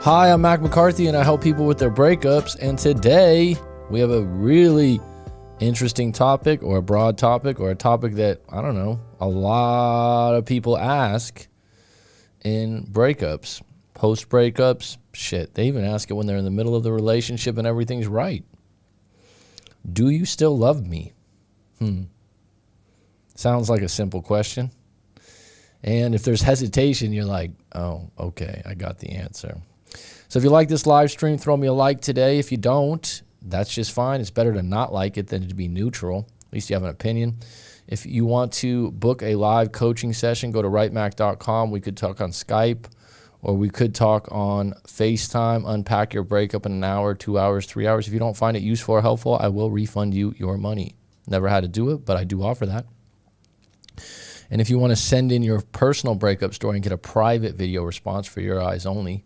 Hi, I'm Mac McCarthy, and I help people with their breakups. And today we have a really interesting topic, or a broad topic, or a topic that, I don't know, a lot of people ask in breakups, post breakups. Shit, they even ask it when they're in the middle of the relationship and everything's right. Do you still love me? Sounds like a simple question. And if there's hesitation, you're like, oh, okay, I got the answer. So if you like this live stream, throw me a like today. If you don't, that's just fine. It's better to not like it than to be neutral. At least you have an opinion. If you want to book a live coaching session, go to writemac.com. We could talk on Skype, or we could talk on FaceTime, unpack your breakup in an hour, 2 hours, 3 hours. If you don't find it useful or helpful, I will refund you your money. Never had to do it, but I do offer that. And if you want to send in your personal breakup story and get a private video response for your eyes only,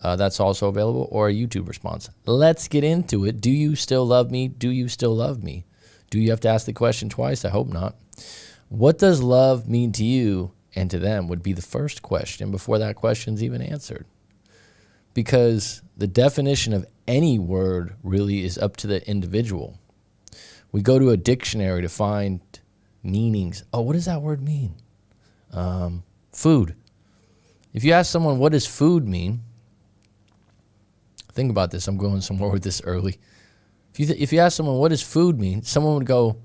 that's also available, or a YouTube response. Let's get into it. Do you still love me? Do you still love me? Do you have to ask the question twice? I hope not. What does love mean to you and to them would be the first question before that question's even answered. Because the definition of any word really is up to the individual. We go to a dictionary to find meanings. Oh, what does that word mean? Food. If you ask someone, what does food mean? Think about this. I'm going somewhere with this early. If you ask someone, what does food mean? Someone would go,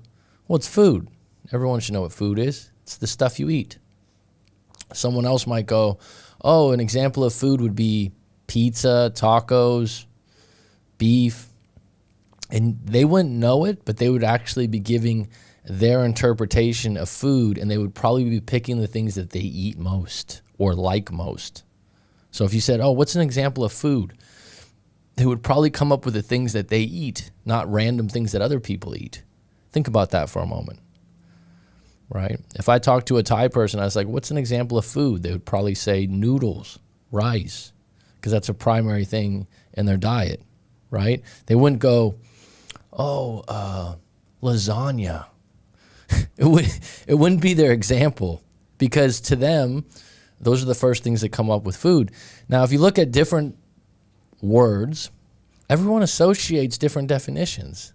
well, it's food. Everyone should know what food is. It's the stuff you eat. Someone else might go, oh, an example of food would be pizza, tacos, beef. And they wouldn't know it, but they would actually be giving their interpretation of food, and they would probably be picking the things that they eat most or like most. So if you said, oh, what's an example of food? They would probably come up with the things that they eat, not random things that other people eat. Think about that for a moment, right? If I talked to a Thai person, I was like, what's an example of food? They would probably say noodles, rice, because that's a primary thing in their diet, right? They wouldn't go, oh, lasagna. It wouldn't be their example, because to them, those are the first things that come up with food. Now, if you look at different words, everyone associates different definitions,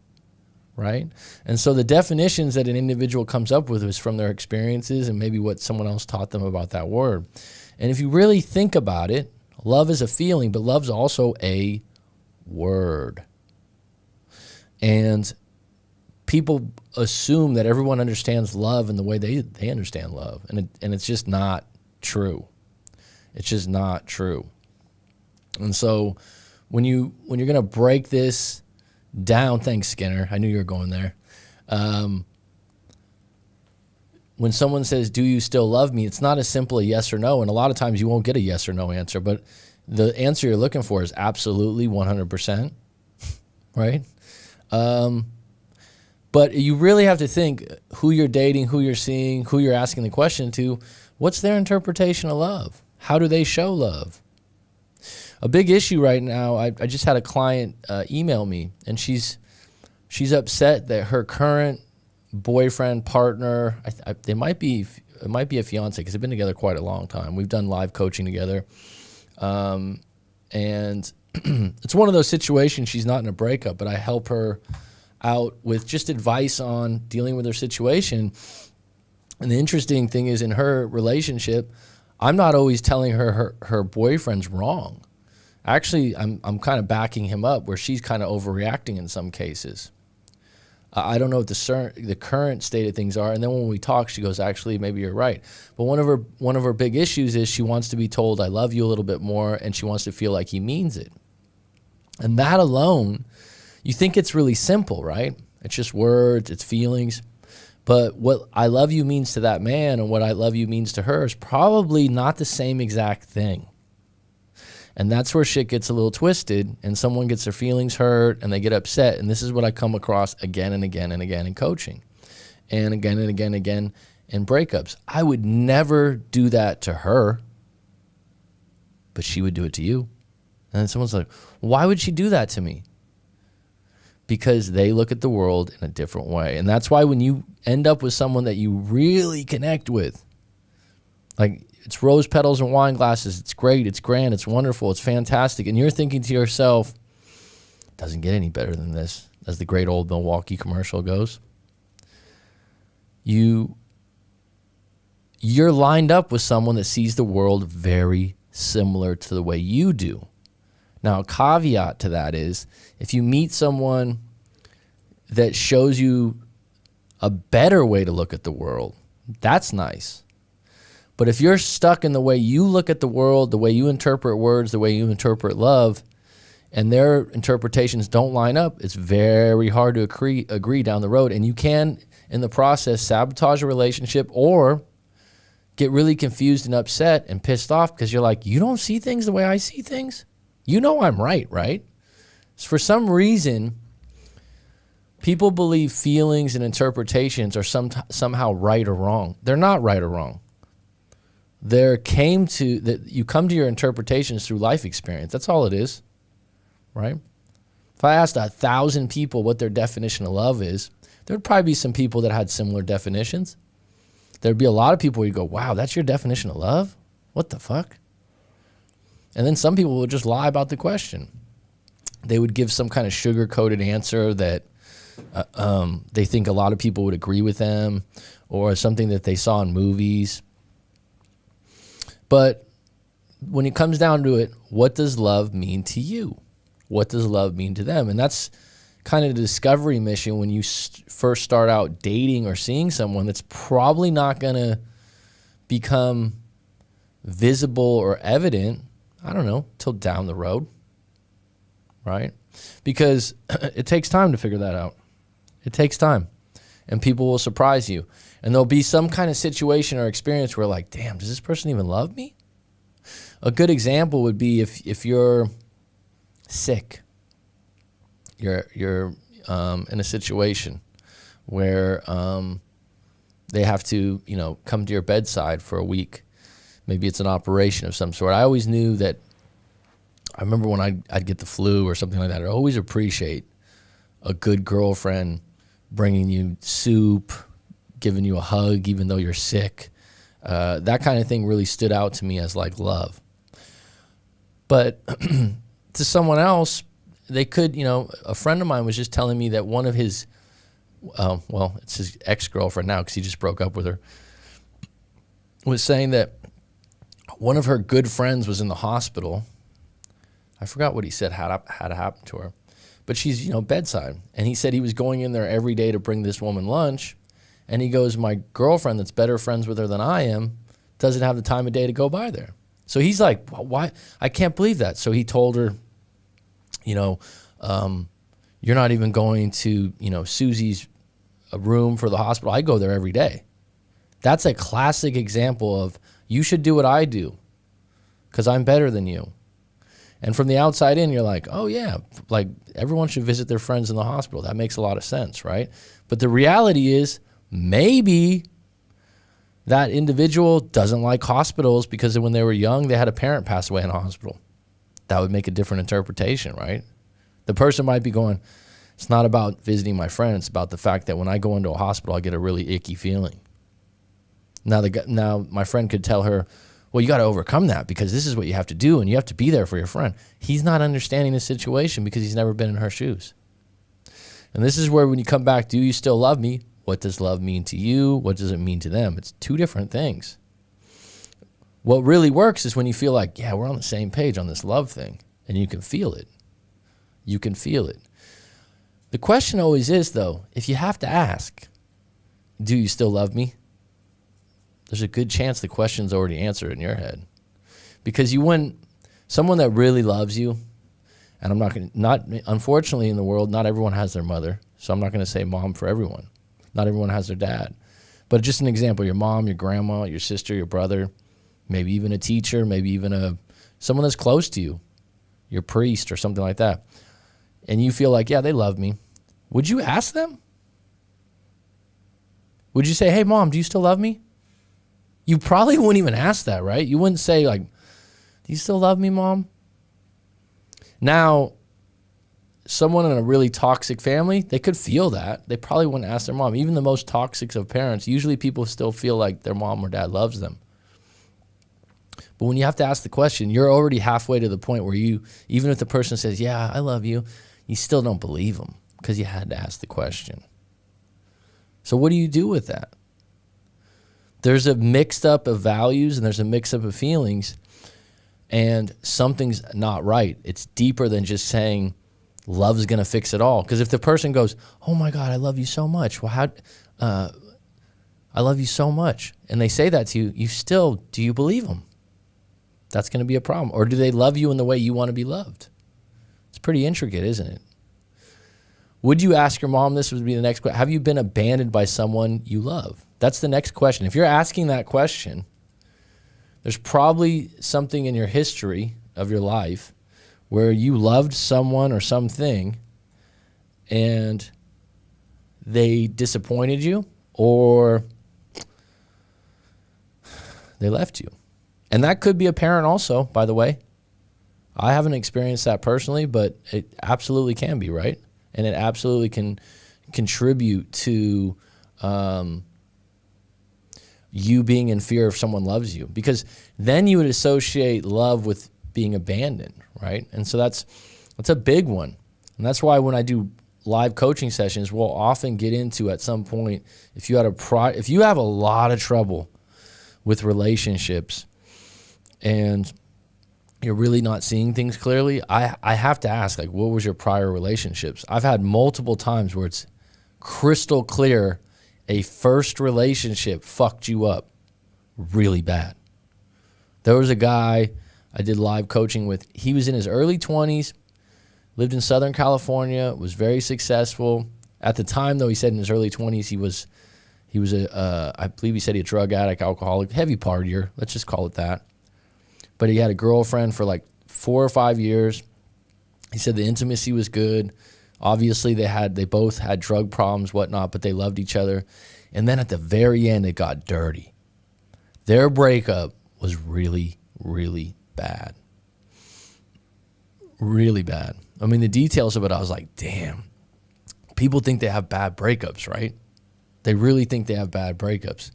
right? And so the definitions that an individual comes up with is from their experiences and maybe what someone else taught them about that word. And if you really think about it, love is a feeling, but love's also a word. And people assume that everyone understands love in the way they understand love. And it's just not true. It's just not true. And so when you're going to break this down, thanks, Skinner. I knew you were going there. When someone says, do you still love me? It's not as simple a yes or no. And a lot of times you won't get a yes or no answer, but the answer you're looking for is absolutely 100%, right? But you really have to think who you're dating, who you're seeing, who you're asking the question to. What's their interpretation of love? How do they show love? A big issue right now, I just had a client email me, and she's upset that her current boyfriend, partner, it might be a fiance, because they've been together quite a long time. We've done live coaching together. And it's one of those situations, she's not in a breakup, but I help her out with just advice on dealing with her situation. And the interesting thing is, in her relationship, I'm not always telling her boyfriend's wrong. Actually, I'm kind of backing him up, where she's kind of overreacting in some cases. I don't know what the current state of things are. And then when we talk, she goes, actually, maybe you're right. But one of her big issues is she wants to be told, I love you a little bit more, and she wants to feel like he means it. And that alone, you think it's really simple, right? It's just words, it's feelings. But what I love you means to that man and what I love you means to her is probably not the same exact thing. And that's where shit gets a little twisted, and someone gets their feelings hurt and they get upset. And this is what I come across again and again and again in coaching, and again and again and again in breakups. I would never do that to her, but she would do it to you. And then someone's like, why would she do that to me? Because they look at the world in a different way. And that's why when you end up with someone that you really connect with, like it's rose petals and wine glasses. It's great. It's grand. It's wonderful. It's fantastic. And you're thinking to yourself, it doesn't get any better than this, as the great old Milwaukee commercial goes. You're lined up with someone that sees the world very similar to the way you do. Now, a caveat to that is, if you meet someone that shows you a better way to look at the world, that's nice. But if you're stuck in the way you look at the world, the way you interpret words, the way you interpret love, and their interpretations don't line up, it's very hard to agree down the road. And you can, in the process, sabotage a relationship or get really confused and upset and pissed off because you're like, you don't see things the way I see things? You know I'm right? So for some reason, people believe feelings and interpretations are somehow right or wrong. They're not right or wrong. You come to your interpretations through life experience. That's all it is, right? If I asked 1,000 people what their definition of love is, there'd probably be some people that had similar definitions. There'd be a lot of people where you go, wow, that's your definition of love? What the fuck? And then some people would just lie about the question. They would give some kind of sugar-coated answer that they think a lot of people would agree with them, or something that they saw in movies. But when it comes down to it, what does love mean to you? What does love mean to them? And that's kind of the discovery mission when you first start out dating or seeing someone that's probably not going to become visible or evident, I don't know, till down the road, right? Because it takes time to figure that out. It takes time. And people will surprise you. And there'll be some kind of situation or experience where like, damn, does this person even love me? A good example would be if you're sick, you're in a situation where they have to, come to your bedside for a week. Maybe it's an operation of some sort. I always knew that. I remember when I'd get the flu or something like that, I'd always appreciate a good girlfriend bringing you soup, giving you a hug even though you're sick. That kind of thing really stood out to me as like love. But to someone else, they could, a friend of mine was just telling me that one of his, it's his ex-girlfriend now because he just broke up with her, was saying that one of her good friends was in the hospital. I forgot what he said had happened to her. But she's, bedside. And he said he was going in there every day to bring this woman lunch. And he goes, my girlfriend that's better friends with her than I am doesn't have the time of day to go by there. So he's like, why? I can't believe that. So he told her, you're not even going to, Susie's room for the hospital. I go there every day. That's a classic example of you should do what I do because I'm better than you. And from the outside in, you're like, oh, yeah, like everyone should visit their friends in the hospital. That makes a lot of sense, right? But the reality is maybe that individual doesn't like hospitals because when they were young, they had a parent pass away in a hospital. That would make a different interpretation, right? The person might be going, it's not about visiting my friend. It's about the fact that when I go into a hospital, I get a really icky feeling. Now my friend could tell her, well, you got to overcome that because this is what you have to do and you have to be there for your friend. He's not understanding the situation because he's never been in her shoes. And this is where when you come back, do you still love me? What does love mean to you? What does it mean to them? It's two different things. What really works is when you feel like, yeah, we're on the same page on this love thing and you can feel it. You can feel it. The question always is, though, if you have to ask, do you still love me? There's a good chance the question's already answered in your head. Because someone that really loves you, and unfortunately in the world, not everyone has their mother, so I'm not going to say mom for everyone. Not everyone has their dad. But just an example, your mom, your grandma, your sister, your brother, maybe even a teacher, maybe even someone that's close to you, your priest or something like that. And you feel like, yeah, they love me. Would you ask them? Would you say, hey, Mom, do you still love me? You probably wouldn't even ask that, right? You wouldn't say, like, do you still love me, Mom? Now, someone in a really toxic family, they could feel that. They probably wouldn't ask their mom. Even the most toxic of parents, usually people still feel like their mom or dad loves them. But when you have to ask the question, you're already halfway to the point where you, even if the person says, yeah, I love you, you still don't believe them because you had to ask the question. So what do you do with that? There's a mixed up of values and there's a mix up of feelings, and something's not right. It's deeper than just saying love's going to fix it all. Because if the person goes, oh my God, I love you so much. Well, I love you so much. And they say that to you, do you believe them? That's going to be a problem. Or do they love you in the way you want to be loved? It's pretty intricate, isn't it? Would you ask your mom, this would be the next question, have you been abandoned by someone you love? That's the next question. If you're asking that question, there's probably something in your history of your life where you loved someone or something and they disappointed you or they left you. And that could be a parent also, by the way. I haven't experienced that personally, but it absolutely can be, right? And it absolutely can contribute to you being in fear if someone loves you, because then you would associate love with being abandoned, right? And so that's a big one. And that's why when I do live coaching sessions, we'll often get into at some point, if you have a lot of trouble with relationships and you're really not seeing things clearly, I have to ask, like, what was your prior relationships? I've had multiple times where it's crystal clear a first relationship fucked you up really bad. There was a guy I did live coaching with. He was in his early 20s, lived in Southern California, was very successful. At the time, though, he said in his early 20s, he was I believe he said he a drug addict, alcoholic, heavy partier. Let's just call it that. But he had a girlfriend for like 4 or 5 years. He said the intimacy was good. Obviously, they both had drug problems, whatnot, but they loved each other. And then at the very end, it got dirty. Their breakup was really, really bad. Really bad. I mean, the details of it, I was like, damn. People think they have bad breakups, right? They really think they have bad breakups.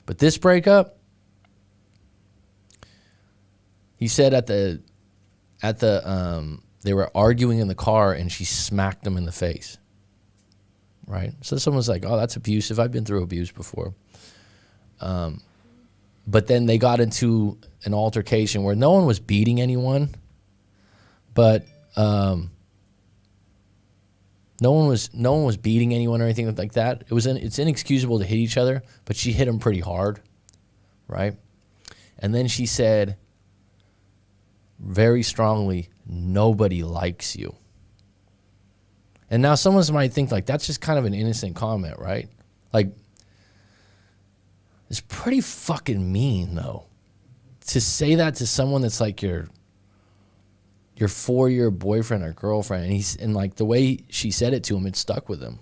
But this breakup, he said they were arguing in the car and she smacked him in the face, right? So someone's like, oh, that's abusive. I've been through abuse before. But then they got into an altercation where no one was beating anyone, but no one was beating anyone or anything like that. It's inexcusable to hit each other, but she hit him pretty hard, right? And then she said very strongly, nobody likes you. And now someone might think like that's just kind of an innocent comment, right? Like, it's pretty fucking mean though to say that to someone that's like your 4-year boyfriend or girlfriend, and like the way she said it to him, it stuck with him.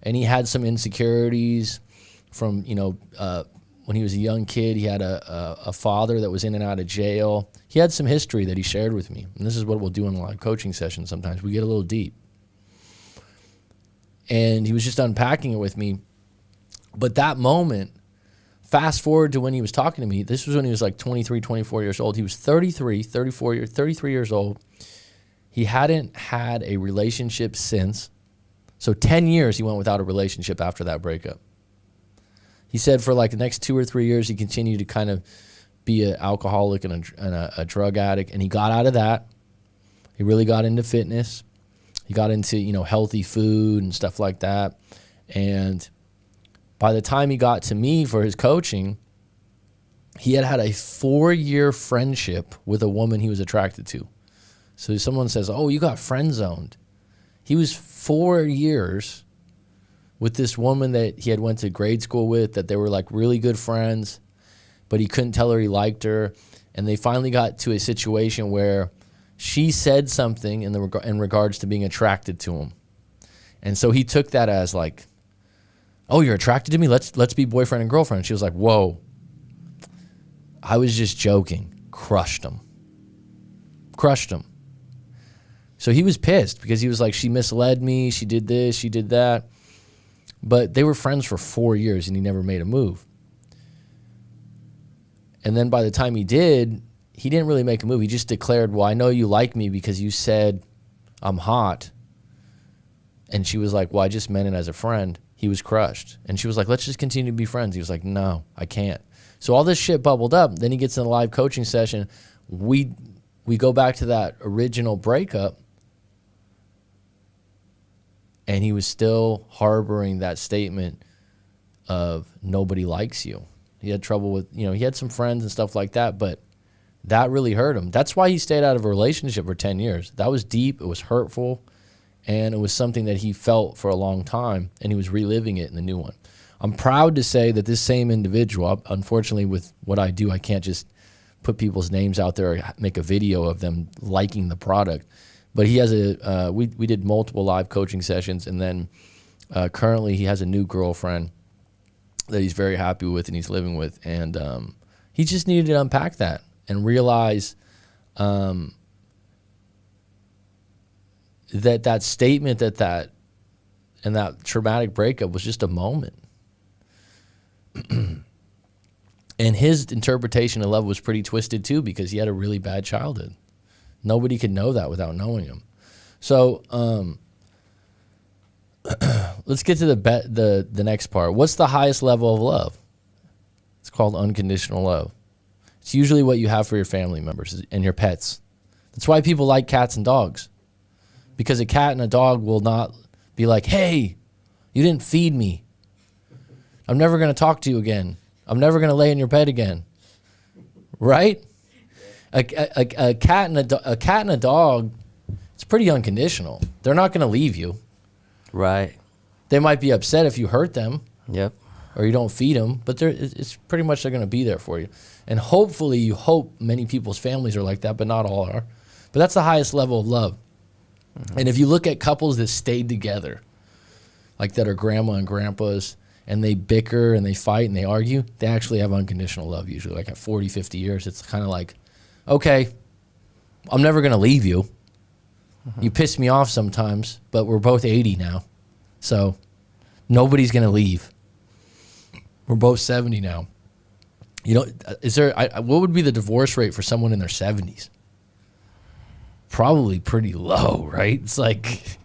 And he had some insecurities from when he was a young kid. He had a father that was in and out of jail. He had some history that he shared with me. And this is what we'll do in live coaching sessions sometimes. We get a little deep. And he was just unpacking it with me. But that moment, fast forward to when he was talking to me, this was when he was like 23, 24 years old. He was 33 years old. He hadn't had a relationship since. So 10 years he went without a relationship after that breakup. He said for like the next 2 or 3 years, he continued to kind of be an alcoholic and a drug addict. And he got out of that. He really got into fitness. He got into, healthy food and stuff like that. And by the time he got to me for his coaching, he had a 4-year friendship with a woman he was attracted to. So someone says, oh, you got friend zoned. He was 4 years with this woman that he had went to grade school with, that they were like really good friends, but he couldn't tell her he liked her. And they finally got to a situation where she said something in regards to being attracted to him. And so he took that as like, oh, you're attracted to me? Let's be boyfriend and girlfriend. She was like, whoa. I was just joking. Crushed him. So he was pissed because he was like, she misled me. She did this. She did that. But they were friends for 4 years and he never made a move. And then by the time he didn't really make a move. He just declared, well, I know you like me because you said I'm hot. And she was like, well, I just meant it as a friend. He was crushed. And she was like, let's just continue to be friends. He was like, no, I can't. So all this shit bubbled up. Then he gets in a live coaching session. We go back to that original breakup. And he was still harboring that statement of nobody likes you. He had trouble with, he had some friends and stuff like that, but that really hurt him. That's why he stayed out of a relationship for 10 years. That was deep. It was hurtful. And it was something that he felt for a long time, and he was reliving it in the new one. I'm proud to say that this same individual, unfortunately with what I do, I can't just put people's names out there or make a video of them liking the product. But he has we did multiple live coaching sessions, and then currently he has a new girlfriend that he's very happy with and he's living with. And he just needed to unpack that and realize that statement and that traumatic breakup was just a moment. And his interpretation of love was pretty twisted too, because he had a really bad childhood. Nobody could know that without knowing him. So let's get to the next part. What's the highest level of love? It's called unconditional love. It's usually what you have for your family members and your pets. That's why people like cats and dogs. Because a cat and a dog will not be like, hey, you didn't feed me. I'm never going to talk to you again. I'm never going to lay in your bed again. Right? A cat and a dog, it's pretty unconditional. They're not going to leave you. Right. They might be upset if you hurt them. Yep. Or you don't feed them, but it's pretty much they're going to be there for you. And hopefully you hope many people's families are like that, but not all are. But that's the highest level of love. Mm-hmm. And if you look at couples that stayed together, like that are grandma and grandpas, and they bicker and they fight and they argue, they actually have unconditional love usually. Like at 40, 50 years, it's kind of like, okay, I'm never going to leave you. Mm-hmm. You piss me off sometimes, but we're both 80 now. So nobody's going to leave. We're both 70 now. What would be the divorce rate for someone in their 70s? Probably pretty low, right? It's like,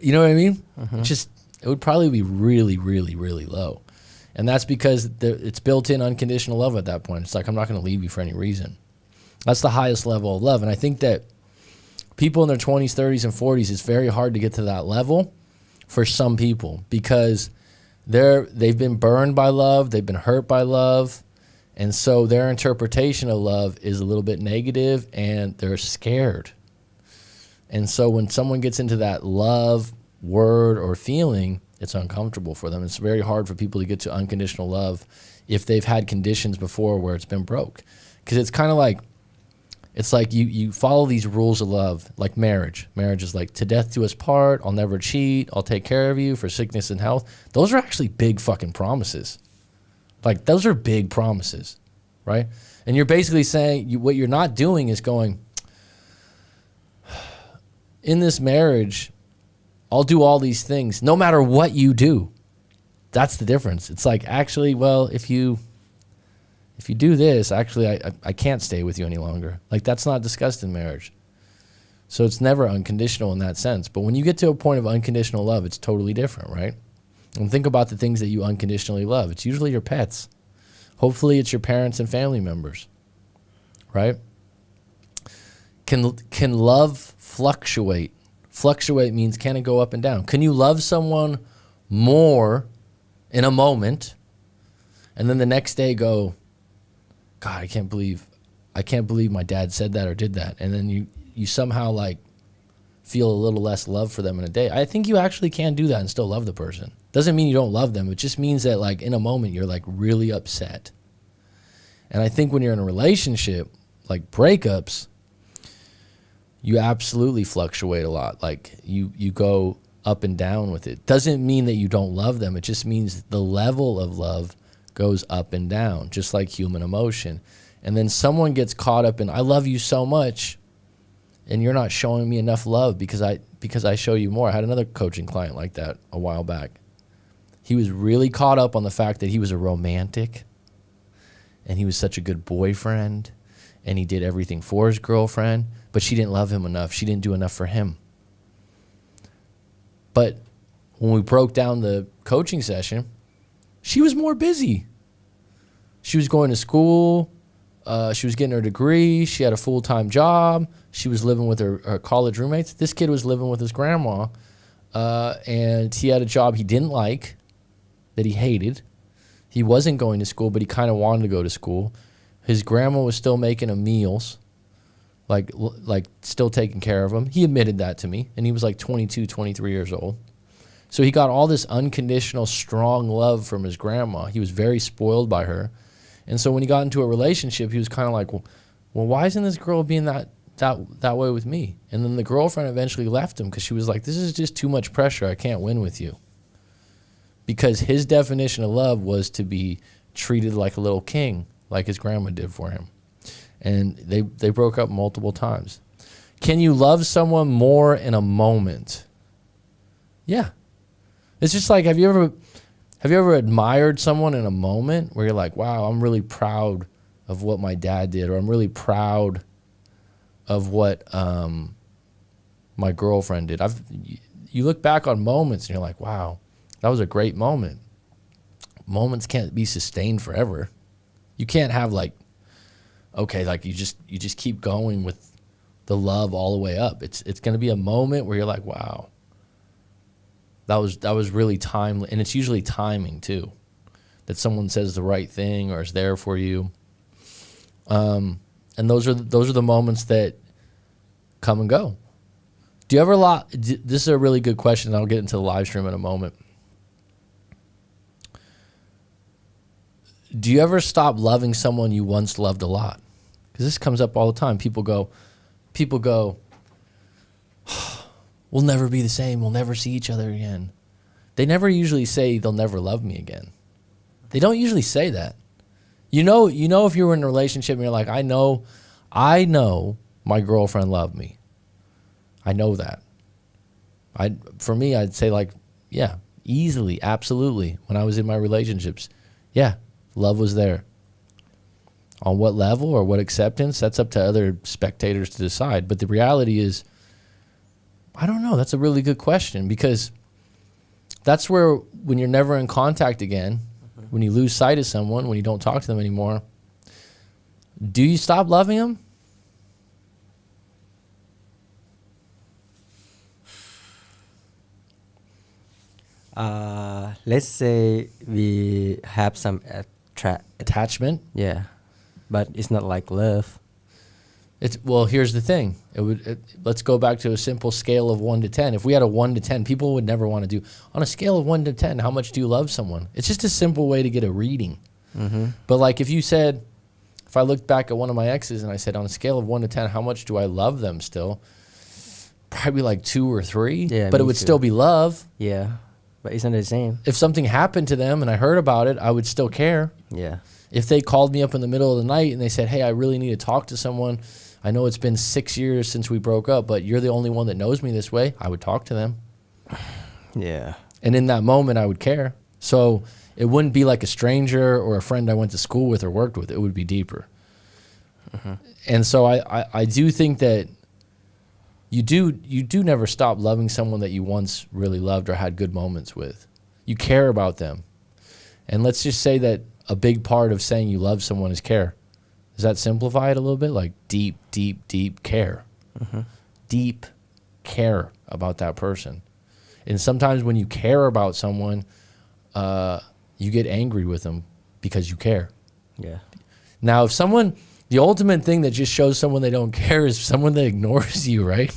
you know what I mean? Mm-hmm. It would probably be really, really, really low. And that's because it's built-in unconditional love at that point. It's like, I'm not going to leave you for any reason. That's the highest level of love. And I think that people in their 20s, 30s, and 40s, it's very hard to get to that level for some people because they've been burned by love, they've been hurt by love, and so their interpretation of love is a little bit negative and they're scared. And so when someone gets into that love word or feeling, it's uncomfortable for them. It's very hard for people to get to unconditional love if they've had conditions before where it's been broke. Because it's kind of like, it's like you follow these rules of love, like marriage. Marriage is like, to death do us part, I'll never cheat, I'll take care of you for sickness and health. Those are actually big fucking promises. Like, those are big promises, right? And you're basically saying, what you're not doing is going, in this marriage, I'll do all these things, no matter what you do. That's the difference. It's like, actually, well, if you do this, actually, I can't stay with you any longer. Like, that's not discussed in marriage. So it's never unconditional in that sense. But when you get to a point of unconditional love, it's totally different, right? And think about the things that you unconditionally love. It's usually your pets. Hopefully it's your parents and family members, right? Can love fluctuate? Fluctuate means, can it go up and down? Can you love someone more in a moment and then the next day go, God, I can't believe my dad said that or did that. And then you somehow like feel a little less love for them in a day. I think you actually can do that and still love the person. Doesn't mean you don't love them. It just means that like in a moment you're like really upset. And I think when you're in a relationship, like breakups, you absolutely fluctuate a lot. Like you go up and down with it. Doesn't mean that you don't love them. It just means the level of love goes up and down, just like human emotion. And then someone gets caught up in, I love you so much, and you're not showing me enough love because I show you more. I had another coaching client like that a while back. He was really caught up on the fact that he was a romantic and he was such a good boyfriend, and he did everything for his girlfriend, but she didn't love him enough. She didn't do enough for him. But when we broke down the coaching session, she was more busy. She was going to school. She was getting her degree. She had a full-time job. She was living with her college roommates. This kid was living with his grandma, and he had a job he didn't like, that he hated. He wasn't going to school, but he kind of wanted to go to school. His grandma was still making him meals, like still taking care of him. He admitted that to me, and he was like 22, 23 years old. So he got all this unconditional, strong love from his grandma. He was very spoiled by her. And so when he got into a relationship, he was kind of like, well, why isn't this girl being that way with me? And then the girlfriend eventually left him because she was like, this is just too much pressure. I can't win with you. Because his definition of love was to be treated like a little king, like his grandma did for him. And they broke up multiple times. Can you love someone more in a moment? Yeah. It's just like, have you ever admired someone in a moment where you're like, wow, I'm really proud of what my dad did, or I'm really proud of what my girlfriend did. You look back on moments and you're like, wow, that was a great moment. Moments can't be sustained forever. You can't have like you just keep going with the love all the way up. It's going to be a moment where you're like, wow, that was really timely, and it's usually timing too, that someone says the right thing or is there for you. And those are the moments that come and go. Do you ever this is a really good question, and I'll get into the live stream in a moment. Do you ever stop loving someone you once loved a lot? Because this comes up all the time. People go, we'll never be the same. We'll never see each other again. They never usually say they'll never love me again. They don't usually say that. You know if you were in a relationship and you're like, I know my girlfriend loved me. I know that. For me, I'd say like, yeah, easily, absolutely. When I was in my relationships, yeah, love was there. On what level or what acceptance, that's up to other spectators to decide. But the reality is, I don't know. That's a really good question, because that's where, when you're never in contact again, when you lose sight of someone, when you don't talk to them anymore, do you stop loving them? Let's say we have some Attachment? Yeah, but it's not like love. Well, here's the thing. Let's go back to a simple scale of 1 to 10. If we had a 1 to 10, people would never want to do, on a scale of 1 to 10, how much do you love someone? It's just a simple way to get a reading. Mm-hmm. But like if I looked back at one of my exes and I said, on a scale of 1 to 10, how much do I love them still? Probably like 2 or 3. Yeah, but it would still be love. Yeah, but it's not the same. If something happened to them and I heard about it, I would still care. Yeah. If they called me up in the middle of the night and they said, hey, I really need to talk to someone. I know it's been 6 years since we broke up, but you're the only one that knows me this way. I would talk to them. Yeah. And in that moment, I would care. So it wouldn't be like a stranger or a friend I went to school with or worked with. It would be deeper. Mm-hmm. And so I do think that you do never stop loving someone that you once really loved or had good moments with. You care about them. And let's just say that a big part of saying you love someone is care. Does that simplify it a little bit? Like deep, deep, deep care. Mm-hmm. Deep care about that person. And sometimes when you care about someone, you get angry with them because you care. Yeah. Now, the ultimate thing that just shows someone they don't care is someone that ignores you, right?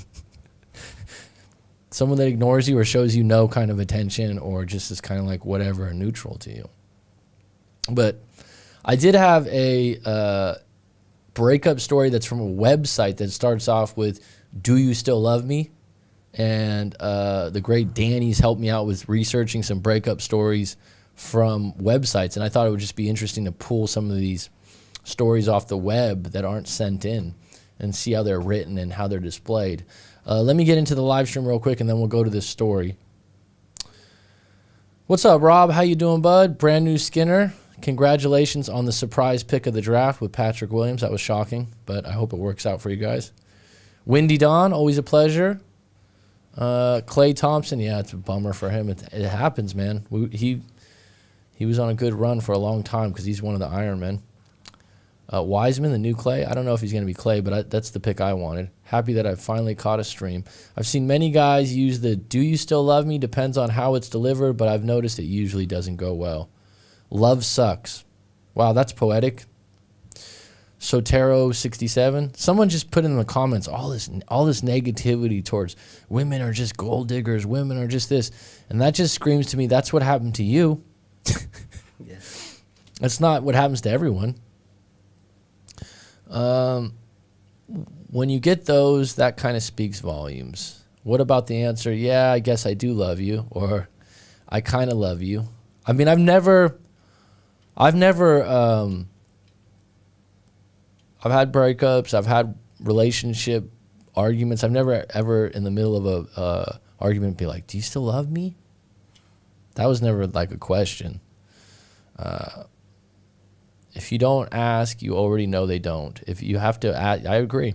Someone that ignores you or shows you no kind of attention, or just is kind of like whatever, neutral to you. But I did have a breakup story that's from a website that starts off with, "Do you still love me?" And the great Danny's helped me out with researching some breakup stories from websites. And I thought it would just be interesting to pull some of these stories off the web that aren't sent in and see how they're written and how they're displayed. Let me get into the live stream real quick, and then we'll go to this story. What's up, Rob? How you doing, bud? Brand new Skinner. congratulations on the surprise pick of the draft with Patrick Williams. That was shocking, but I hope it works out for you guys. Windy Dawn, always a pleasure. Klay Thompson, yeah, it's a bummer for him. It happens, man. He was on a good run for a long time because he's one of the Iron Men. Wiseman, the new Klay. I don't know if he's going to be Klay, but that's the pick I wanted. Happy that I finally caught a stream. I've seen many guys use the "Do you still love me?" Depends on how it's delivered, but I've noticed it usually doesn't go well. Love sucks. Wow, that's poetic. Sotero67. Someone just put in the comments all this negativity towards women are just gold diggers, women are just this. And that just screams to me that's what happened to you. Yeah. That's not what happens to everyone. When you get those, that kind of speaks volumes. What about the answer? Yeah, I guess I do love you, or I kind of love you. I mean, I've never I've had breakups. I've had relationship arguments. I've never ever in the middle of a argument be like, "Do you still love me?" That was never like a question. If you don't ask, you already know they don't. If you have to ask, I agree.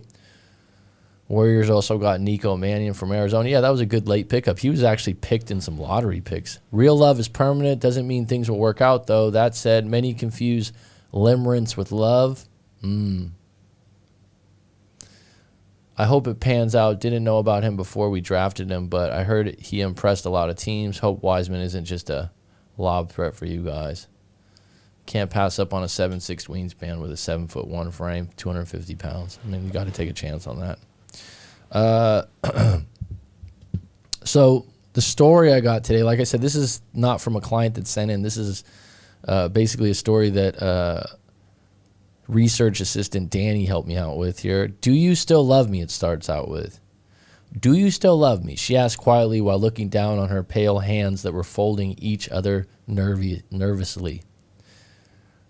Warriors also got Nico Mannion from Arizona. Yeah, that was a good late pickup. He was actually picked in some lottery picks. Real love is permanent. Doesn't mean things will work out, though. That said, many confuse limerence with love. I hope it pans out. Didn't know about him before we drafted him, but I heard he impressed a lot of teams. Hope Wiseman isn't just a lob threat for you guys. Can't pass up on a 7'6" wingspan with a 7'1" frame, 250 pounds. I mean, you got to take a chance on that. So the story I got today, like I said, this is not from a client that sent in. This is basically a story that research assistant Danny helped me out with here. Do you still love me? It starts out with. Do you still love me? She asked quietly while looking down on her pale hands that were folding each other nervously.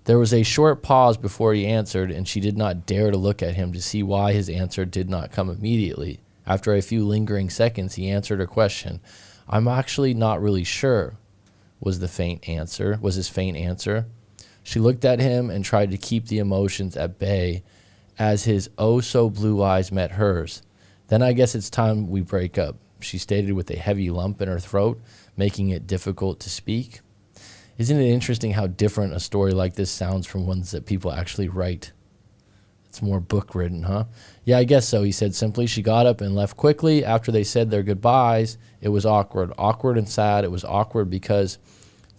There was a short pause before he answered, and she did not dare to look at him to see why his answer did not come immediately. After a few lingering seconds, he answered her question. I'm actually not really sure, was his faint answer. She looked at him and tried to keep the emotions at bay as his oh-so-blue eyes met hers. Then I guess it's time we break up, she stated with a heavy lump in her throat, making it difficult to speak. Isn't it interesting how different a story like this sounds from ones that people actually write? It's more book-written, huh? Yeah, I guess so, he said simply. She got up and left quickly. After they said their goodbyes, it was awkward. Awkward and sad. It was awkward because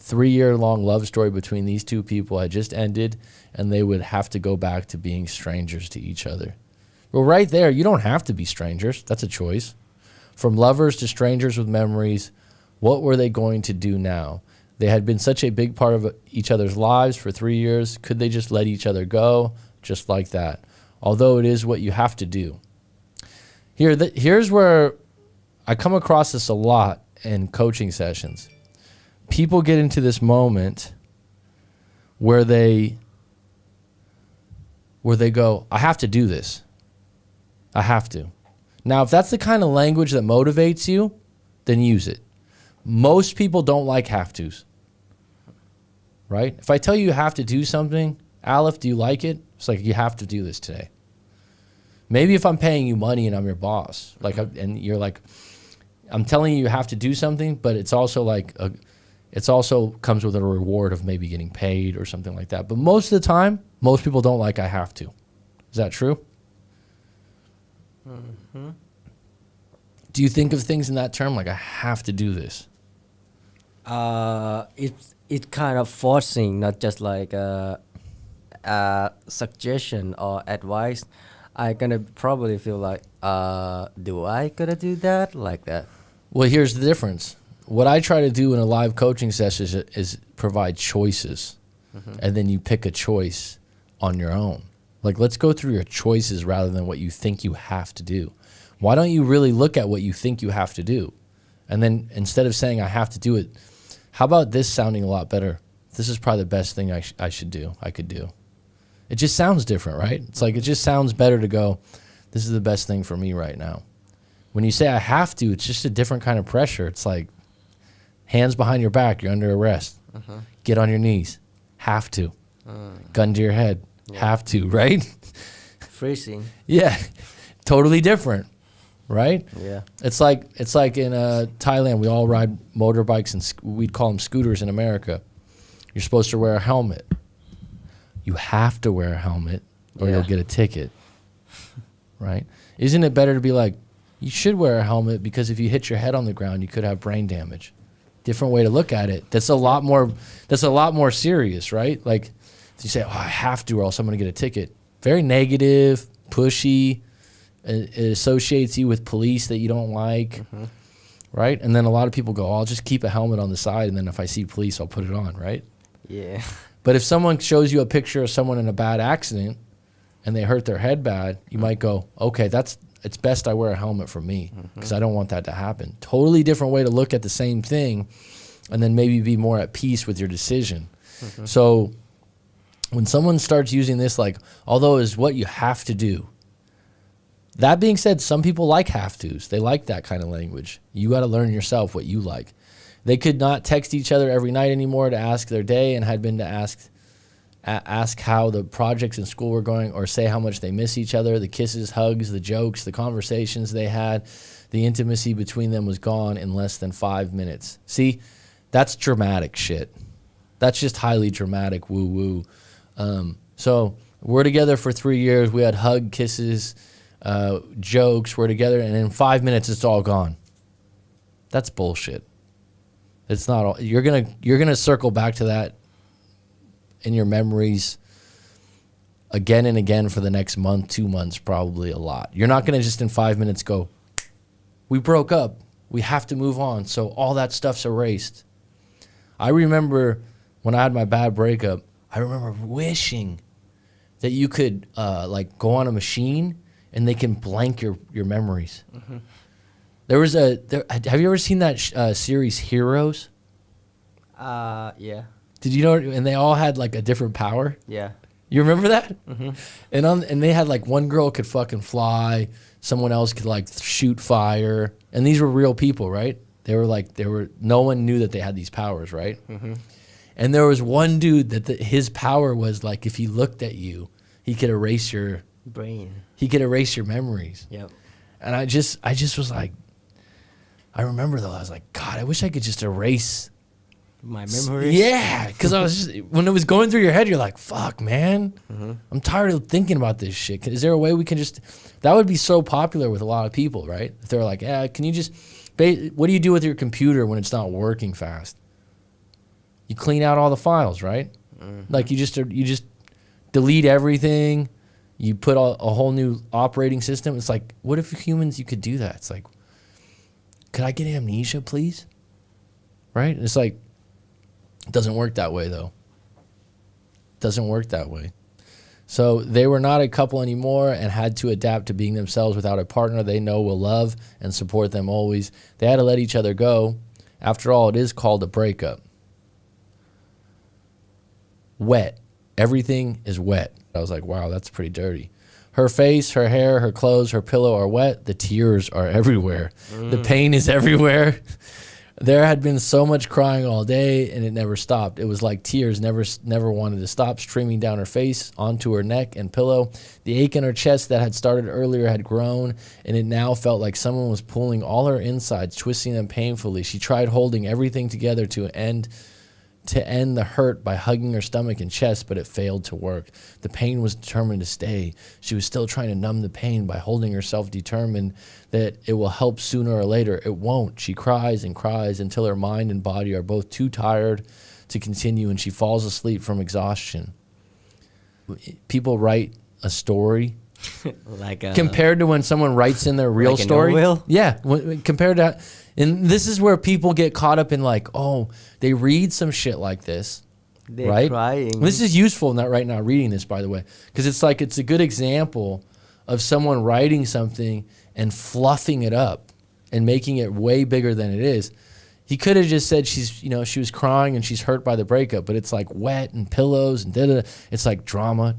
3-year-long love story between these two people had just ended, and they would have to go back to being strangers to each other. Well, right there, you don't have to be strangers. That's a choice. From lovers to strangers with memories, what were they going to do now? They had been such a big part of each other's lives for 3 years. Could they just let each other go just like that? Although it is what you have to do. Here's where I come across this a lot in coaching sessions. People get into this moment where they go, I have to do this. I have to. Now, if that's the kind of language that motivates you, then use it. Most people don't like have-tos, right? If I tell you have to do something, Aleph, do you like it? It's like, you have to do this today. Maybe if I'm paying you money and I'm your boss, and you're like, I'm telling you have to do something, but it's also it's also comes with a reward of maybe getting paid or something like that. But most of the time, most people don't like I have to. Is that true? Mm-hmm. Do you think of things in that term, like I have to do this? It's kind of forcing, not just like a suggestion or advice. I gonna probably feel like, do I gonna do that like that? Well, here's the difference. What I try to do in a live coaching session is provide choices, and then you pick a choice on your own. Like, let's go through your choices rather than what you think you have to do. Why don't you really look at what you think you have to do? And then instead of saying I have to do it, how about this sounding a lot better? This is probably the best thing I could do. It just sounds different, right? It's like, it just sounds better to go, this is the best thing for me right now. When you say I have to, it's just a different kind of pressure. It's like, hands behind your back, you're under arrest. Get on your knees. Have to. Gun to your head. Yeah. Have to, right? Freezing. Yeah. Totally different, right? Yeah. It's like in Thailand, we all ride motorbikes and we'd call them scooters in America. You're supposed to wear a helmet. You have to wear a helmet or you'll get a ticket, right? Isn't it better to be like, you should wear a helmet because if you hit your head on the ground, you could have brain damage. Different way to look at it. That's a lot more serious, right? Like you say, oh, I have to or else I'm going to get a ticket. Very negative, pushy. It associates you with police that you don't like, right? And then a lot of people go, oh, I'll just keep a helmet on the side and then if I see police, I'll put it on, right? Yeah. But if someone shows you a picture of someone in a bad accident and they hurt their head bad, you might go, okay, it's best I wear a helmet for me because I don't want that to happen. Totally different way to look at the same thing and then maybe be more at peace with your decision. So when someone starts using this, like, although it's what you have to do, that being said, some people like have tos. They like that kind of language. You got to learn yourself what you like. They could not text each other every night anymore to ask their day and had been to ask how the projects in school were going or say how much they miss each other. The kisses, hugs, the jokes, the conversations they had, the intimacy between them was gone in less than 5 minutes. See, that's dramatic shit. That's just highly dramatic woo-woo. So we're together for 3 years. We had hug, kisses, jokes. We're together, and in 5 minutes, it's all gone. That's bullshit. It's not all. You're gonna circle back to that in your memories again and again for the next month, 2 months, probably a lot. You're not going to just in 5 minutes go, we broke up. We have to move on. So all that stuff's erased. I remember when I had my bad breakup, I remember wishing that you could like go on a machine and they can blank your memories. There was have you ever seen that series Heroes? Yeah. Did you know? And they all had like a different power. Yeah. You remember that? And they had like one girl could fucking fly, someone else could like shoot fire, and these were real people, right? No one knew that they had these powers, right? And there was one dude that his power was like if he looked at you, he could erase your brain. He could erase your memories. Yep. And I just was like, I remember though, I was like, God, I wish I could just erase my memories. Yeah, because I was just, when it was going through your head, you're like, fuck, man. I'm tired of thinking about this shit. Is there a way we can just, that would be so popular with a lot of people, right? If they're like, yeah, can you just, what do you do with your computer when it's not working fast? You clean out all the files, right? Like you just delete everything. You put a whole new operating system. It's like, what if humans, you could do that? It's like, could I get amnesia, please? Right? It's like, it doesn't work that way, though. Doesn't work that way. So they were not a couple anymore and had to adapt to being themselves without a partner they know will love and support them always. They had to let each other go. After all, it is called a breakup. Wet. Everything is wet. I was like, wow, that's pretty dirty. Her face, her hair, her clothes, her pillow are wet. The tears are everywhere. The pain is everywhere. There had been so much crying all day, and it never stopped. It was like tears never wanted to stop, streaming down her face, onto her neck and pillow. The ache in her chest that had started earlier had grown, and it now felt like someone was pulling all her insides, twisting them painfully. She tried holding everything together to end the hurt by hugging her stomach and chest, but it failed to work. The pain was determined to stay. She was still trying to numb the pain by holding herself, determined that it will help sooner or later. It won't. She cries and cries until her mind and body are both too tired to continue, and she falls asleep from exhaustion. People write a story compared to when someone writes in their real like story. Will? Yeah, compared to, and this is where people get caught up in like, oh, they read some shit like this. They're right? crying. This is useful right now reading this, by the way, because it's a good example of someone writing something and fluffing it up and making it way bigger than it is. He could have just said she was crying and she's hurt by the breakup, but it's like wet and pillows and da-da-da. It's like drama.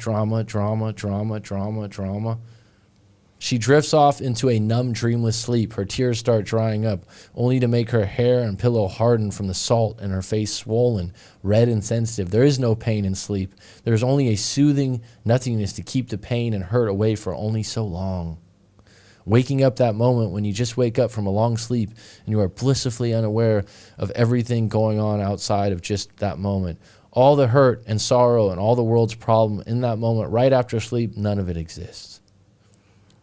She drifts off into a numb, dreamless sleep. Her tears start drying up, only to make her hair and pillow harden from the salt and her face swollen, red and sensitive. There is no pain in sleep. There is only a soothing nothingness to keep the pain and hurt away for only so long. Waking up that moment when you just wake up from a long sleep and you are blissfully unaware of everything going on outside of just that moment. All the hurt and sorrow and all the world's problem in that moment, right after sleep, none of it exists.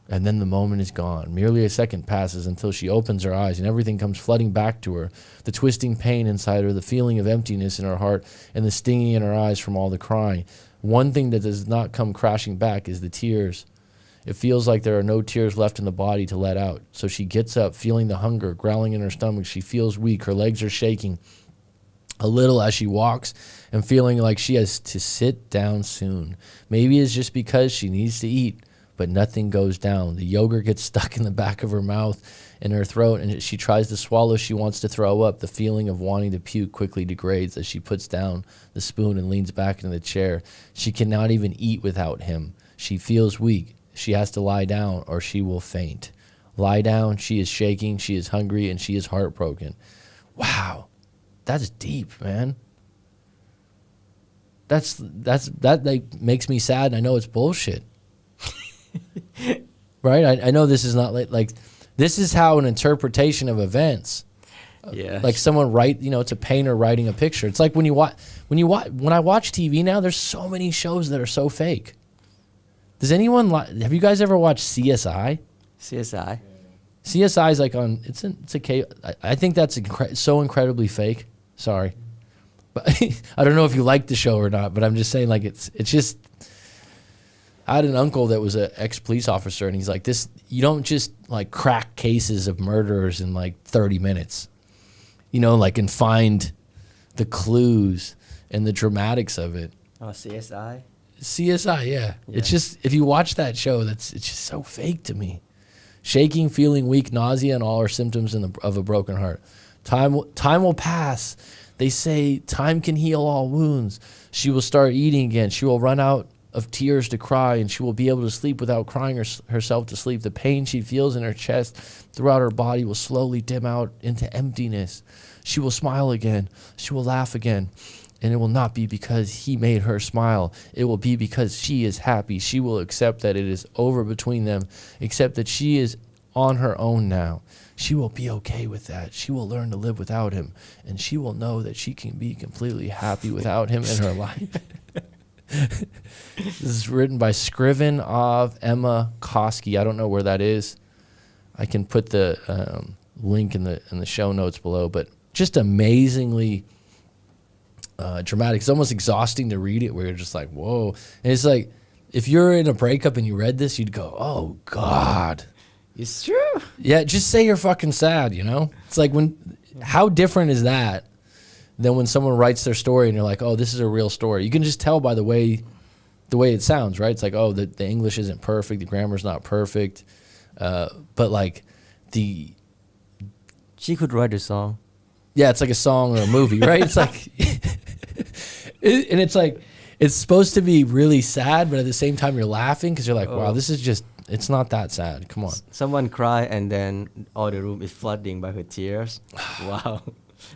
And then the moment is gone. Merely a second passes until she opens her eyes and everything comes flooding back to her. The twisting pain inside her, the feeling of emptiness in her heart, and the stinging in her eyes from all the crying. One thing that does not come crashing back is the tears. It feels like there are no tears left in the body to let out. So she gets up, feeling the hunger growling in her stomach. She feels weak. Her legs are shaking a little as she walks and feeling like she has to sit down soon. Maybe it's just because she needs to eat. But nothing goes down. The yogurt gets stuck in the back of her mouth and her throat, and she tries to swallow. She wants to throw up. The feeling of wanting to puke quickly degrades as she puts down the spoon and leans back into the chair. She cannot even eat without him. She feels weak. She has to lie down or she will faint. Lie down. She is shaking. She is hungry, and she is heartbroken. Wow. That's deep, man. That like makes me sad, and I know it's bullshit. Right? I know this is not like this is how an interpretation of events. Yeah. Like someone it's a painter writing a picture. It's like when I watch TV now, there's so many shows that are so fake. Does anyone have you guys ever watched CSI? CSI. CSI is like I think that's so incredibly fake. Sorry. But I don't know if you like the show or not, but I'm just saying like it's just I had an uncle that was an ex-police officer, and he's like, you don't just like crack cases of murderers in like 30 minutes, and find the clues and the dramatics of it. Oh, CSI? CSI, yeah. It's just, if you watch that show, it's just so fake to me. Shaking, feeling weak, nausea, and all are symptoms of a broken heart. Time will pass. They say time can heal all wounds. She will start eating again. She will run out of tears to cry, and she will be able to sleep without crying herself to sleep. The pain she feels in her chest throughout her body will slowly dim out into emptiness. She will smile again. She will laugh again. And it will not be because he made her smile. It will be because she is happy. She will accept that it is over between them, accept that she is on her own now. She will be okay with that. She will learn to live without him, and she will know that she can be completely happy without him in her life. This is written by Scriven of Emma Koski. I don't know where that is. I can put the link in the show notes below, but just amazingly dramatic. It's almost exhausting to read it, where you're just like, whoa. And it's like, if you're in a breakup and you read this, you'd go, oh God. It's true. Yeah, just say you're fucking sad, It's like how different is that than when someone writes their story and you're like, oh, this is a real story. You can just tell by the way it sounds, right? It's like, oh, the English isn't perfect, the grammar's not perfect, but like she could write a song. Yeah, it's like a song or a movie, right? It's like, and it's like, it's supposed to be really sad, but at the same time you're laughing because you're like, wow, this is just, it's not that sad. Come on. Someone cry and then all the room is flooding by her tears. Wow.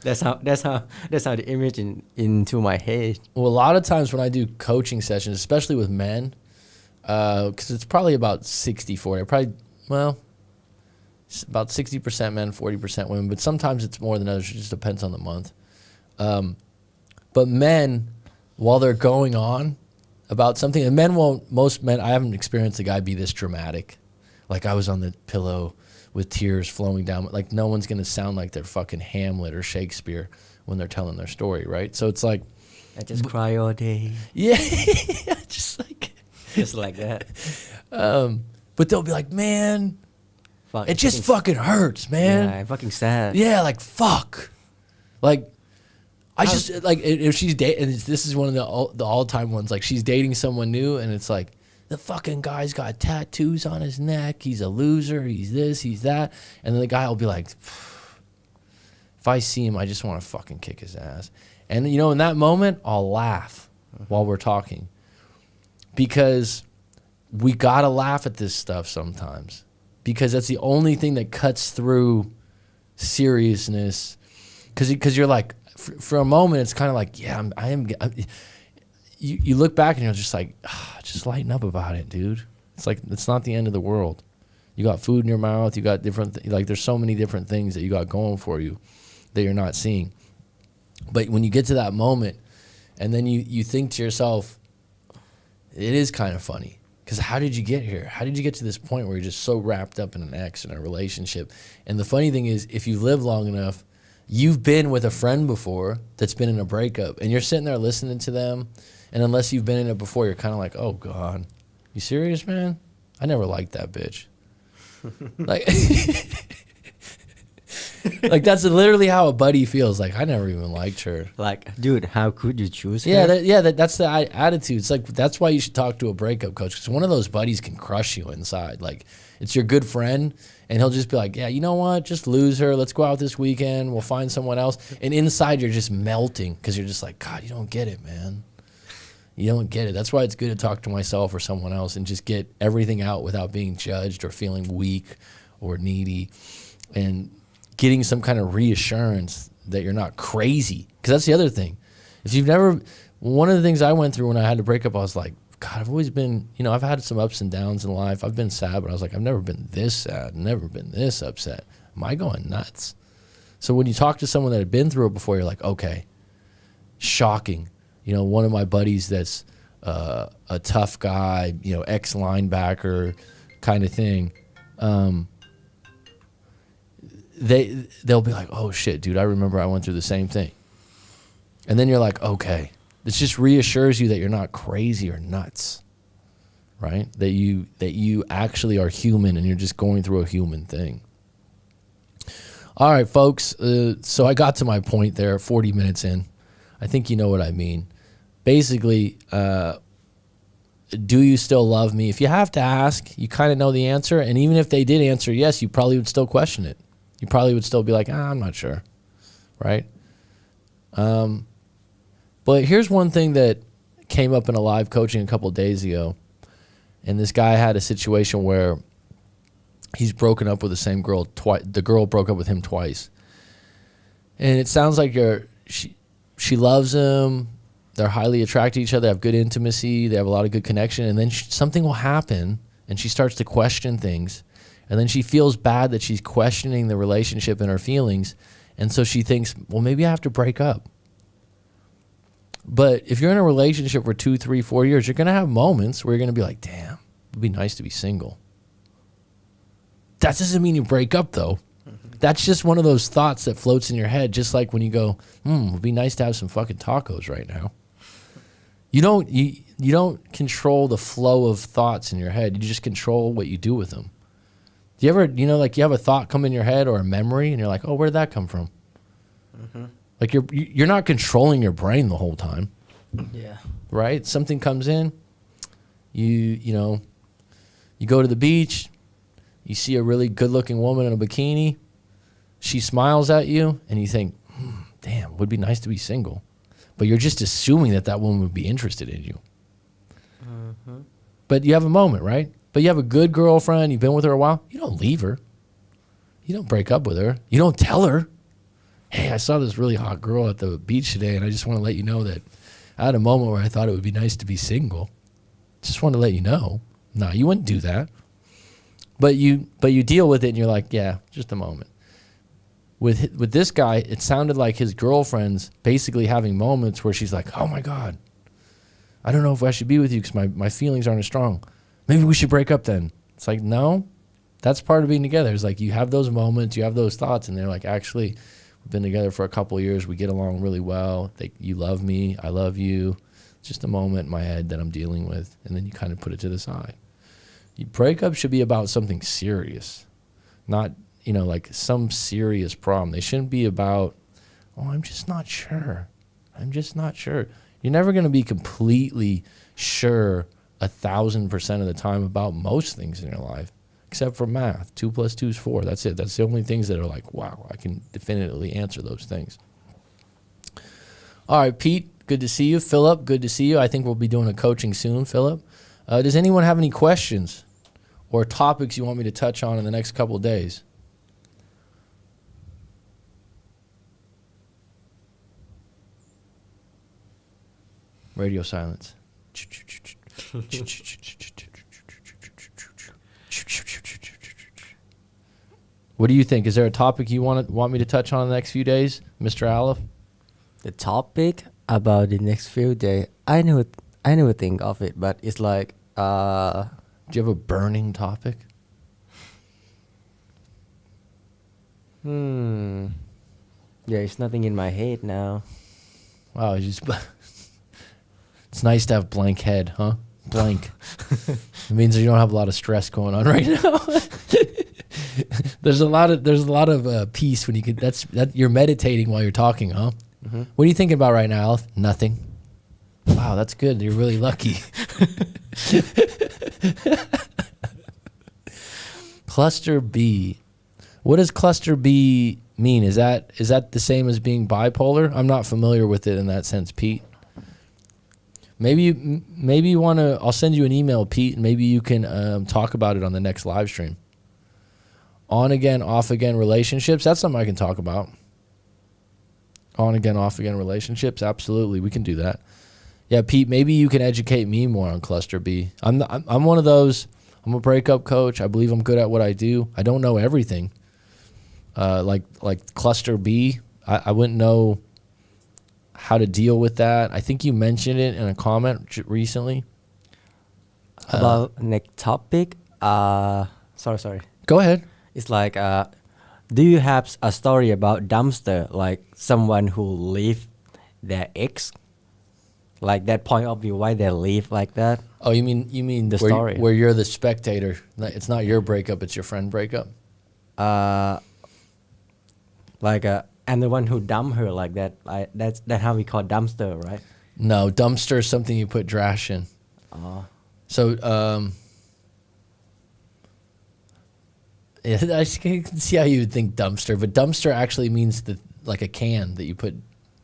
That's how the image into my head. Well, a lot of times when I do coaching sessions, especially with men, because it's probably about 60-40. It's about 60% men, 40% women. But sometimes it's more than others. It just depends on the month. But men, while they're going on about something, and most men, I haven't experienced a guy be this dramatic. Like I was on the pillow with tears flowing down. Like no one's going to sound like they're fucking Hamlet or Shakespeare when they're telling their story, right? So it's like, I just cry all day. Yeah, just like that. But they'll be like, man, it just fucking hurts, man. Yeah, I'm fucking sad. Yeah, like fuck. Like I just like if she's dating, this is one of the all-time ones. Like she's dating someone new, and it's like, the fucking guy's got tattoos on his neck. He's a loser. He's this, he's that. And then the guy will be like, if I see him, I just want to fucking kick his ass. And, in that moment, I'll laugh while we're talking. Because we got to laugh at this stuff sometimes because that's the only thing that cuts through seriousness. Because you're like, for a moment, it's kind of like, yeah, you look back and you're just like, just lighten up about it, dude. It's like, it's not the end of the world. You got food in your mouth. You got different, like there's so many different things that you got going for you that you're not seeing. But when you get to that moment and then you think to yourself, it is kind of funny. Because how did you get here? How did you get to this point where you're just so wrapped up in an ex, in a relationship? And the funny thing is, if you live long enough, you've been with a friend before that's been in a breakup. And you're sitting there listening to them. And unless you've been in it before, you're kind of like, oh, God. You serious, man? I never liked that bitch. Like, like that's literally how a buddy feels. Like, I never even liked her. Like, dude, how could you choose her? Yeah, that's the attitude. It's like, that's why you should talk to a breakup coach, because one of those buddies can crush you inside. Like, it's your good friend, and he'll just be like, yeah, you know what? Just lose her. Let's go out this weekend. We'll find someone else. And inside, you're just melting because you're just like, God, you don't get it, man. You don't get it. That's why it's good to talk to myself or someone else and just get everything out without being judged or feeling weak or needy, and getting some kind of reassurance that you're not crazy. Because that's the other thing. If you've never, one of the things I went through when I had to break up, I was like, God, I've always been, I've had some ups and downs in life. I've been sad, but I was like, I've never been this sad, never been this upset. Am I going nuts? So when you talk to someone that had been through it before, you're like, okay, shocking. One of my buddies that's a tough guy, ex-linebacker kind of thing, they'll be like, oh, shit, dude, I remember I went through the same thing. And then you're like, okay. This just reassures you that you're not crazy or nuts, right? That you actually are human and you're just going through a human thing. All right, folks. So I got to my point there 40 minutes in. I think you know what I mean. Basically, do you still love me? If you have to ask, you kind of know the answer. And even if they did answer yes, you probably would still question it. You probably would still be like, I'm not sure, right? But here's one thing that came up in a live coaching a couple of days ago. And this guy had a situation where he's broken up with the same girl twice. The girl broke up with him twice. And it sounds like she loves him. They're highly attracted to each other. They have good intimacy. They have a lot of good connection. And then something will happen, and she starts to question things. And then she feels bad that she's questioning the relationship and her feelings. And so she thinks, well, maybe I have to break up. But if you're in a relationship for 2, 3, 4 years, you're going to have moments where you're going to be like, damn, it would be nice to be single. That doesn't mean you break up, though. That's just one of those thoughts that floats in your head, just like when you go, it would be nice to have some fucking tacos right now. You don't control the flow of thoughts in your head. You just control what you do with them. Do you ever, like you have a thought come in your head or a memory, and you're like, oh, where'd that come from? Mm-hmm. Like you're not controlling your brain the whole time. Yeah. Right? Something comes in, you go to the beach, you see a really good-looking woman in a bikini, she smiles at you, and you think, damn, would be nice to be single. But you're just assuming that woman would be interested in you. Mm-hmm. But you have a moment, right? But you have a good girlfriend, you've been with her a while, you don't leave her. You don't break up with her. You don't tell her, hey, I saw this really hot girl at the beach today, and I just want to let you know that I had a moment where I thought it would be nice to be single. Just want to let you know. No, you wouldn't do that. But you deal with it, and you're like, yeah, just a moment. With this guy, it sounded like his girlfriend's basically having moments where she's like, oh, my God, I don't know if I should be with you because my feelings aren't as strong. Maybe we should break up then. It's like, no, that's part of being together. It's like you have those moments, you have those thoughts, and they're like, actually, we've been together for a couple of years. We get along really well. You love me. I love you. It's just a moment in my head that I'm dealing with, and then you kind of put it to the side. Breakup should be about something serious, not like some serious problem. They shouldn't be about, oh, I'm just not sure. I'm just not sure. You're never going to be completely sure 1,000% of the time about most things in your life, except for math. 2 + 2 is 4. That's it. That's the only things that are like, wow, I can definitively answer those things. All right, Pete, good to see you. Philip, good to see you. I think we'll be doing a coaching soon, Philip. Does anyone have any questions or topics you want me to touch on in the next couple of days? Radio silence. What do you think? Is there a topic you want me to touch on in the next few days, Mr. Aleph? The topic about the next few days, I never think of it, but it's like, Do you have a burning topic? yeah, it's nothing in my head now. Wow, it's nice to have blank head, huh? Blank. It means you don't have a lot of stress going on right now. There's a lot of peace when you can. You're meditating while you're talking, huh? Mm-hmm. What are you thinking about right now, Aleph? Nothing. Wow, that's good. You're really lucky. Cluster B. What does cluster B mean? Is that the same as being bipolar? I'm not familiar with it in that sense, Pete. Maybe you want to. I'll send you an email, Pete, and maybe you can talk about it on the next live stream. On again, off again relationships. That's something I can talk about. On again, off again relationships. Absolutely, we can do that. Yeah, Pete. Maybe you can educate me more on cluster B. I'm one of those. I'm a breakup coach. I believe I'm good at what I do. I don't know everything. Like cluster B, I wouldn't know how to deal with that. I think you mentioned it in a comment recently. About next topic, sorry. Go ahead. It's like, do you have a story about dumpster, like someone who leave their ex, like that point of view, why they leave like that? Oh, you mean the where, story where you're the spectator? It's not your breakup; it's your friend breakup. And the one who dumped her like that, that's how we call dumpster, right? No, dumpster is something you put trash in. So, yeah, I can see how you would think dumpster, but dumpster actually means like a can that you put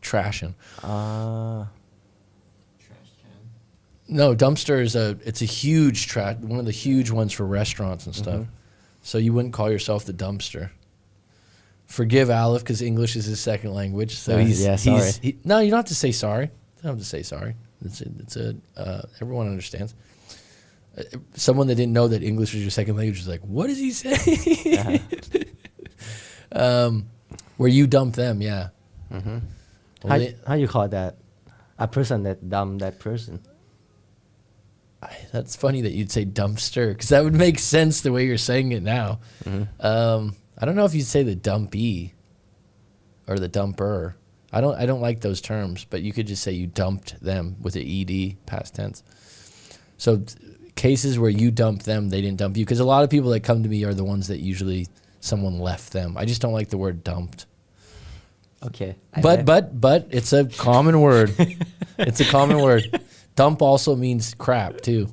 trash in. Trash can. No, dumpster is it's a huge trash, one of the huge ones for restaurants and stuff. Mm-hmm. So you wouldn't call yourself the dumpster. Forgive Aleph because English is his second language. So sorry. No, you don't have to say sorry. You don't have to say sorry. Everyone understands. Someone that didn't know that English was your second language was like, what is he saying? Where you dump them, yeah. Mm-hmm. Well, How you call that? A person that dumped that person. That's funny that you'd say dumpster because that would make sense the way you're saying it now. Mm-hmm. I don't know if you'd say the dumpee or the dumper. I don't like those terms, but you could just say you dumped them with the ed past tense. So cases where you dumped them, they didn't dump you, because a lot of people that come to me are the ones that usually someone left them. I just don't like the word dumped. Okay. But it's a common word. It's a common word. Dump also means crap too.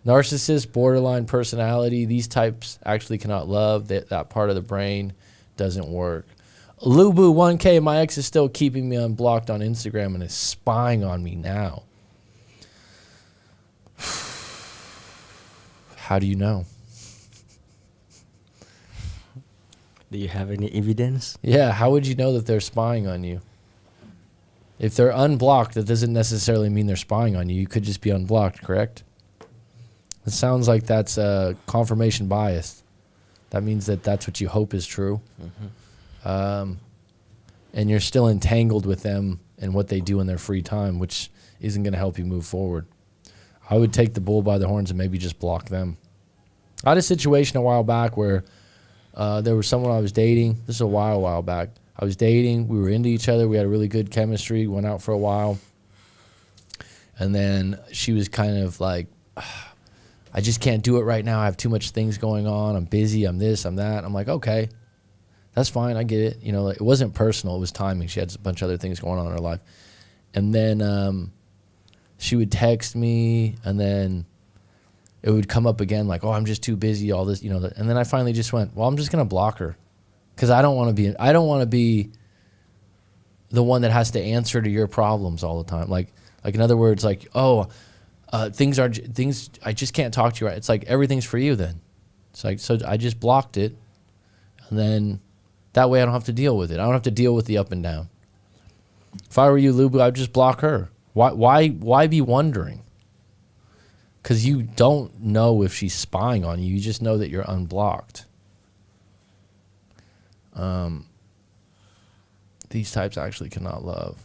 Narcissist, borderline personality, these types actually cannot love. That part of the brain doesn't work. Lubu 1K, my ex is still keeping me unblocked on Instagram and is spying on me now. How do you know? Do you have any evidence? Yeah, how would you know that they're spying on you? If they're unblocked, that doesn't necessarily mean they're spying on you. You could just be unblocked, correct? It sounds like that's confirmation bias. That means that that's what you hope is true. Mm-hmm. And you're still entangled with them and what they do in their free time, which isn't going to help you move forward. I would take the bull by the horns and maybe just block them. I had a situation a while back where there was someone I was dating. This is a while back. I was dating. We were into each other. We had a really good chemistry. Went out for a while. And then she was kind of like, I just can't do it right now. I have too much things going on. I'm busy. I'm this, I'm that. I'm like, okay, that's fine. I get it. You know, it wasn't personal. It was timing. She had a bunch of other things going on in her life. And then she would text me, and then it would come up again like, oh, I'm just too busy, all this, you know. And then I finally just went, well, I'm just going to block her, because I don't want to be the one that has to answer to your problems all the time. Like in other words, like, oh, things I just can't talk to you right. It's like everything's for you then. It's like, so I just blocked it, and then that way I don't have to deal with it. I don't have to deal with the up and down. If I were you, Lubu, I'd just block her. Why be wondering? Because you don't know if she's spying on you. You just know that you're unblocked. These types actually cannot love.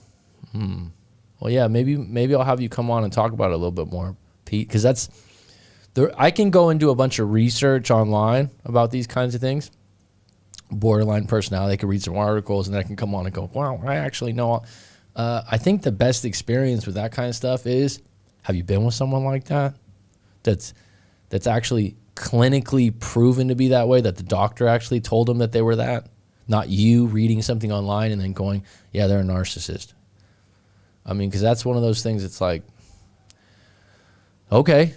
Well, yeah, maybe I'll have you come on and talk about it a little bit more, Pete, because that's there. I can go and do a bunch of research online about these kinds of things. Borderline personality. I can read some articles, and then I can come on and go, wow, I actually know. I think the best experience with that kind of stuff is, have you been with someone like that? That's actually clinically proven to be that way, that the doctor actually told them that they were that, not you reading something online and then going, yeah, they're a narcissist. I mean, because that's one of those things. It's like, okay,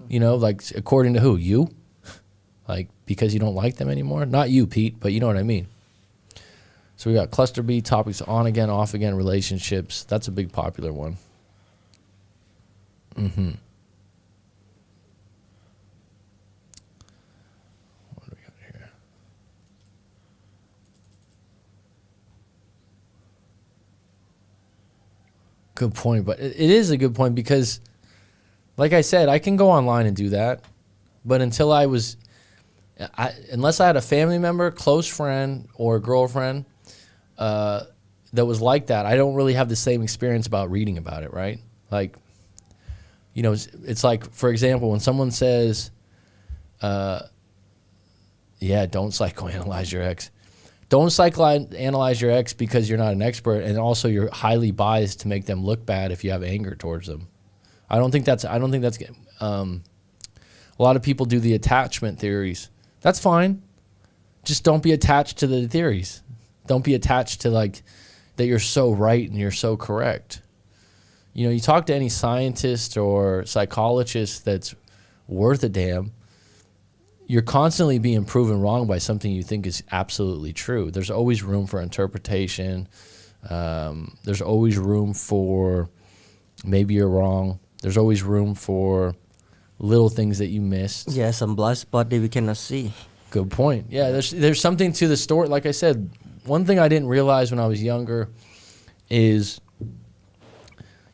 like according to who? You? Like, because you don't like them anymore? Not you, Pete, but you know what I mean. So we got cluster B topics: on again, off again, relationships. That's a big popular one. What do we got here? Good point, but it is a good point because, like I said, I can go online and do that, but until unless I had a family member, close friend, or girlfriend that was like that, I don't really have the same experience about reading about it, right? Like, it's like, for example, when someone says, don't psychoanalyze your ex. Don't psychoanalyze your ex because you're not an expert, and also you're highly biased to make them look bad if you have anger towards them. I don't think that's a lot of people do the attachment theories. That's fine. Just don't be attached to the theories. Don't be attached to like that you're so right and you're so correct. You talk to any scientist or psychologist that's worth a damn, you're constantly being proven wrong by something you think is absolutely true. There's always room for interpretation. There's always room for maybe you're wrong. There's always room for little things that you missed. Yeah, some blind spot that we cannot see. Good point. Yeah, there's something to the story. Like I said, one thing I didn't realize when I was younger is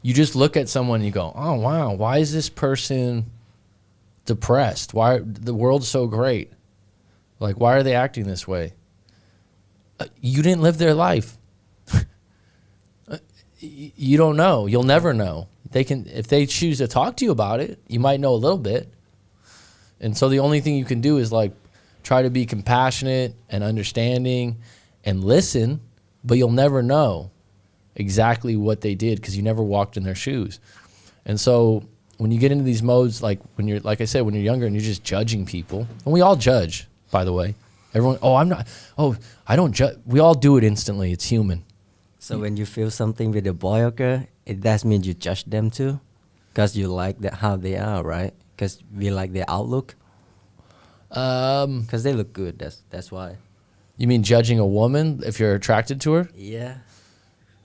you just look at someone and you go, oh, wow, why is this person depressed? Why the world's so great? Like, why are they acting this way? You didn't live their life. You don't know. You'll never know. If they choose to talk to you about it, you might know a little bit. And so the only thing you can do is like try to be compassionate and understanding and listen, but you'll never know exactly what they did because you never walked in their shoes. And so when you get into these modes, like when you're, like I said, when you're younger and you're just judging people, and we all judge, by the way. Everyone, I don't judge. We all do it instantly. It's human. So when you feel something with a boy or girl, it does mean you judge them too, because you like how they are, right? Because we like their outlook. Because they look good. That's why. You mean judging a woman if you're attracted to her? Yeah.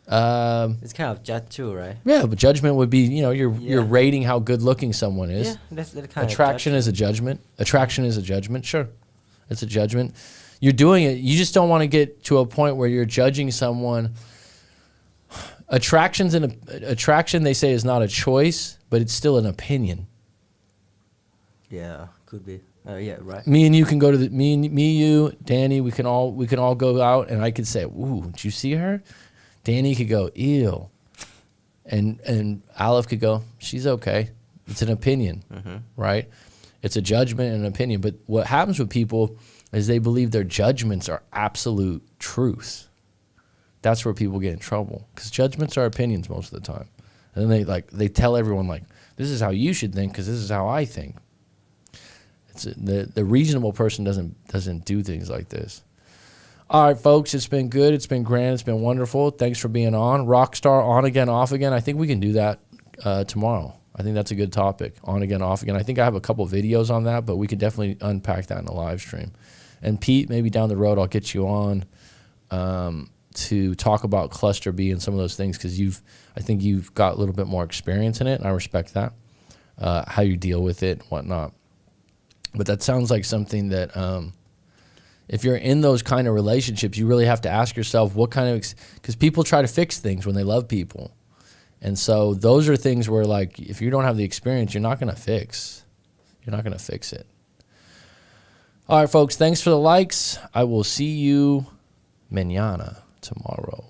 It's kind of judge too, right? Yeah, but judgment would be, you're rating how good looking someone is. Yeah, that's the kind Attraction of is a judgment. Attraction is a judgment. Sure, it's a judgment. You're doing it. You just don't want to get to a point where you're judging someone. Attraction, they say, is not a choice, but it's still an opinion. Yeah, could be. Yeah, right. Me and you can go to you, Danny. We can all go out, and I could say, "Ooh, did you see her?" Danny could go, "Ew," and Aleph could go, "She's okay." It's an opinion, right? It's a judgment and an opinion. But what happens with people is they believe their judgments are absolute truth. That's where people get in trouble, because judgments are opinions most of the time. And then they tell everyone like, "This is how you should think, because this is how I think." It's the reasonable person doesn't do things like this. All right, folks, it's been good. It's been grand. It's been wonderful. Thanks for being on. Rockstar, on again, off again. I think we can do that tomorrow. I think that's a good topic. On again, off again. I think I have a couple videos on that, but we could definitely unpack that in a live stream. And Pete, maybe down the road I'll get you on to talk about cluster B and some of those things, because I think you've got a little bit more experience in it, and I respect that. how you deal with it, whatnot. But that sounds like something that if you're in those kind of relationships, you really have to ask yourself what kind of, because people try to fix things when they love people. And so those are things where, like, if you don't have the experience, you're not going to fix. You're not going to fix it. All right, folks, thanks for the likes. I will see you mañana, tomorrow.